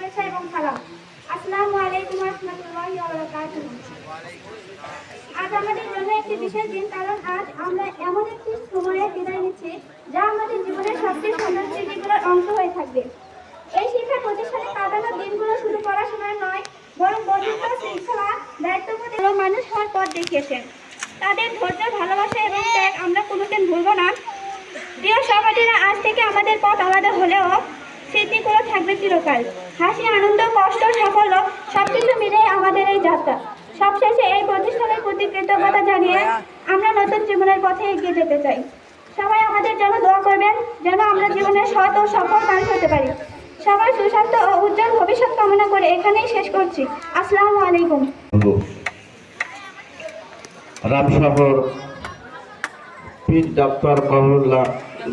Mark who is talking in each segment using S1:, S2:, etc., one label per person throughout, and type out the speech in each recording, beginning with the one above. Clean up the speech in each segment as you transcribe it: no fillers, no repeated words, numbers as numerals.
S1: শুভেচ্ছা এবং সালাম। আসসালামু আলাইকুম ওয়া রাহমাতুল্লাহি ওয়া বারাকাতুহু। আজ আমাদের জন্য একটি বিশেষ দিন, কারণ আজ আমরা এমন একটি সময়ে বিদায় নিচ্ছি যা আমাদের জীবনের সবচেয়ে সুন্দর স্মৃতিগুলোর অংশ হয়ে থাকবে। এই শিক্ষা প্রতিষ্ঠানে কাটানো দিনগুলো শুধু পড়াশোনা নয়, বরং বন্ধুত্ব, শৃঙ্খলা, দায়িত্ববোধ এবং মানুষ হওয়ার পথ দেখিয়েছেন। তাদের ধৈর্য, ভালোবাসা এবং ত্যাগ আমরা কোনোদিন ভুলব না। প্রিয় সহপাঠীরা, আজ থেকে আমাদের পথ আলাদা হলেও স্মৃতিগুলো থাকবে চিরকাল। হাসি, আনন্দ, কষ্ট, সাফল্য সবকিছু মিলে আমাদের এই যাত্রা। সবশেষে এই প্রতিষ্ঠানের প্রতি কৃতজ্ঞতা জানিয়ে আমরা নতুন জীবনের পথে এগিয়ে যেতে চাই। সবাই আমাদের জন্য দোয়া করবেন, যেন আমরা জীবনের সৎ ও সফল মানুষ হতে পারি। সবার সুস্বাস্থ্য ও উজ্জ্বল ভবিষ্যৎ কামনা করে এখানেই শেষ করছি। আসসালামু আলাইকুম।
S2: রামশহর পীর ডাক্তার মহল্লা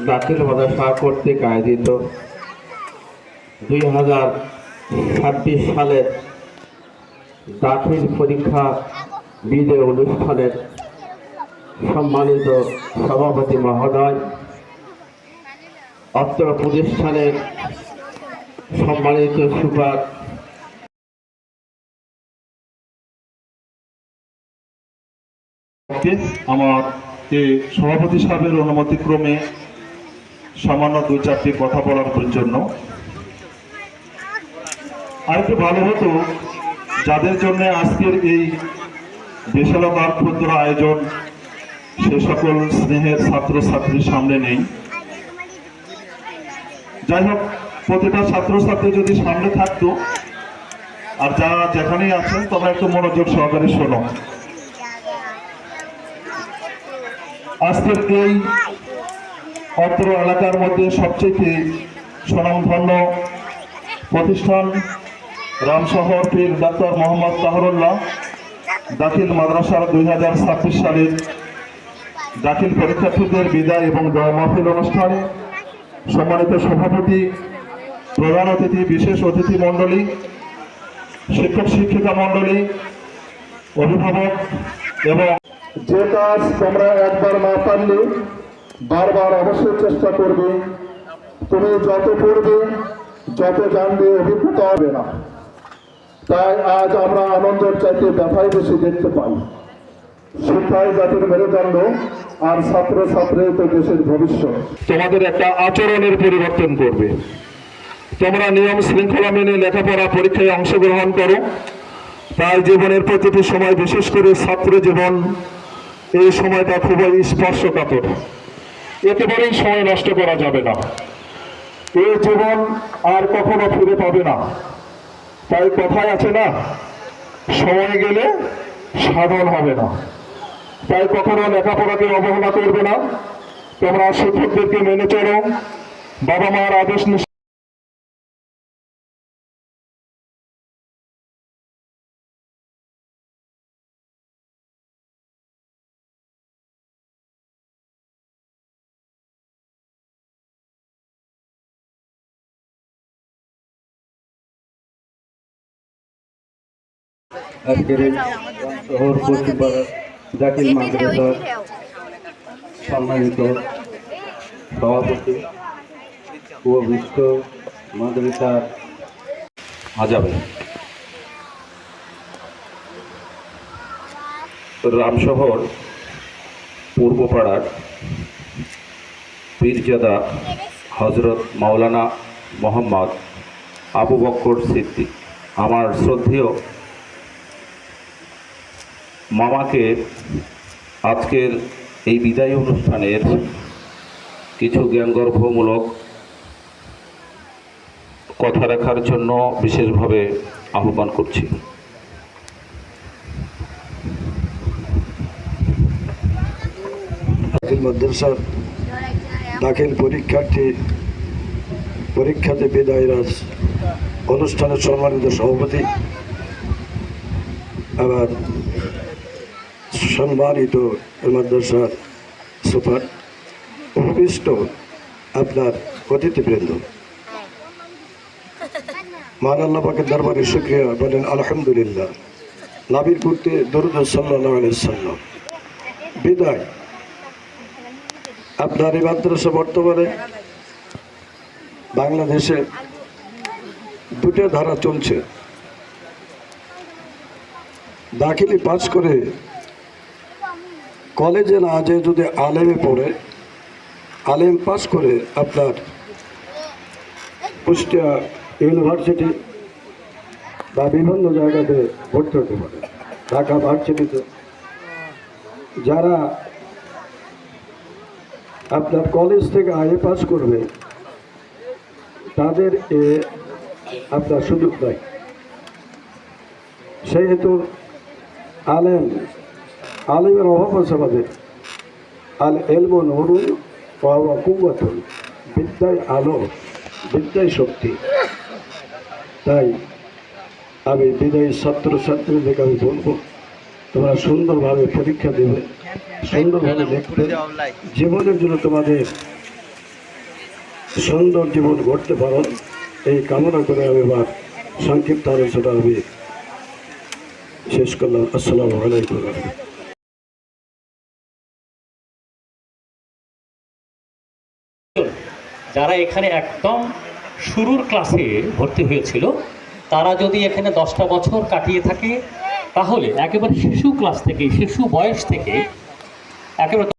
S2: দাখিল মাদ্রাসা কর্তৃক আয়োজিত 2026 সালের দাখিল পরীক্ষা বিদায় অনুষ্ঠানের সম্মানিত সভাপতি মহোদয়, অত্র প্রতিষ্ঠানের সম্মানিত সুপার
S3: আমার এই সভাপতি সাহেবের অনুমতিক্রমে সামান্য 2-4টি কথা বলার জন্য। আরেকটু ভালো হতো যাদের জন্য আজকের এই বিশালতার ক্ষুদ্র আয়োজন, সে সকল স্নেহের ছাত্রছাত্রীর সামনে নেই। যাই হোক, প্রতিটা ছাত্রছাত্রী যদি সামনে থাকতো, আর যারা যেখানেই আছেন তোমরা একটু মনোযোগ সহকারে শোনো। আজকের এই অত্র এলাকার মধ্যে সবচেয়ে স্বনামধন্য প্রতিষ্ঠান রামশহর পীর ডাক্তার মোহাম্মদ তাহরুল্লাহ দাখিল মাদ্রাসার 2026 সালের দাখিল পরীক্ষার্থীদের বিদায় এবং দোয়া মাহফিল অনুষ্ঠানে সম্মানিত সভাপতি, প্রধান অতিথি, বিশেষ অতিথি মণ্ডলী, শিক্ষক শিক্ষিকা মণ্ডলী, অভিভাবক এবং যে কাজ তোমরা একবার না পারলে বারবার অবশ্যই চেষ্টা করবে। তুমি যত পড়বে, যত জানবে, অভিজ্ঞতা হবে না। তাই আজ আমরা আনন্দের চাইতে ব্যথাই বেশি দেখতে পাই। শিক্ষাই জাতির মেরুদণ্ড, আর ছাত্র ছাত্রী তো দেশের ভবিষ্যৎ। তোমাদের একটা আচরণের পরিবর্তন করবে। তোমরা নিয়ম শৃঙ্খলা মেনে লেখাপড়া পরীক্ষায় অংশগ্রহণ করো। তাই জীবনের প্রতিটি সময়, বিশেষ করে ছাত্র জীবন, এই সময়টা খুবই স্পর্শকাতর। একেবারেই সময় নষ্ট করা যাবে না। এই জীবন আর কখনো ফিরে পাবে না। তাই কথায় আছে না, সময় গেলে সাধন হবে না। তাই কখনো লেখাপড়াকে অবহেলা করবে না। তোমরা শিক্ষকদেরকে মেনে চলো, বাবা মার আদেশ
S2: আজকের শহর পশ্চিমপাড়ার দাখিল মাদ্রাসার সম্মানিত সভাপতি ও বিশ্ব মাদ্রাসার আজাবে রামশহর পূর্বপাড়ার পীরজাদা হজরত মাওলানা মোহাম্মদ আবু বকর সিদ্দিক, আমার শ্রদ্ধেয় মামাকে আজকের এই বিদায়ী অনুষ্ঠানের কিছু জ্ঞানগর্ভমূলক কথা রাখার জন্য বিশেষভাবে আহ্বান করছি।
S4: মাদ্রাসার দাখিল পরীক্ষাতে বিদায়রাজ অনুষ্ঠানের সম্মানিত সভাপতি, আবার সম্মানিত মাদ্রাসার সুপার, উপবিষ্ট আপনার অতিথিবৃন্দ, মান আল্লাহ পাকের দরবারে শুকরিয়া বলেন আলহামদুলিল্লাহ। নবীর করতে দরুদ সাল্লাল্লাহু আলাইহি সাল্লাম। বিদায়। আপনার এই মাদ্রাসা বর্তমানে বাংলাদেশে দুটো ধারা চলছে। দাখিলি পাস করে কলেজে না যে যদি আলেমে পড়ে, আলেম পাস করে আপনার কুষ্টিয়া ইউনিভার্সিটি বা বিভিন্ন জায়গাতে ভর্তি হতে পারে। ঢাকা ভার্সিটিতে যারা আপনার কলেজ থেকে আইএ পাস করবে তাদের আপনার সুযোগ দেয়। সেহেতু আলেমের অভাব আছে আমাদের। আল এলম নূরুন ওয়া কুওয়াতুন, বিদ্যায় আলো, বিদ্যায় শক্তি। তাই আমি বিদায়ী ছাত্রছাত্রীদেরকে আমি বলবো, তোমরা সুন্দরভাবে পরীক্ষা দেবে, সুন্দরভাবে লিখবে, জীবনের জন্য তোমাদের সুন্দর জীবন গড়তে পারো এই কামনা করে আমি আমার সংক্ষিপ্ত আলোচনা আমি শেষ করলাম। আসসালামু আলাইকুম।
S5: যারা এখানে একদম শুরুর ক্লাসে ভর্তি হয়েছিল তারা যদি এখানে 10টা বছর কাটিয়ে থাকে তাহলে একেবারে শিশু ক্লাস থেকে, শিশু বয়স থেকে একেবারে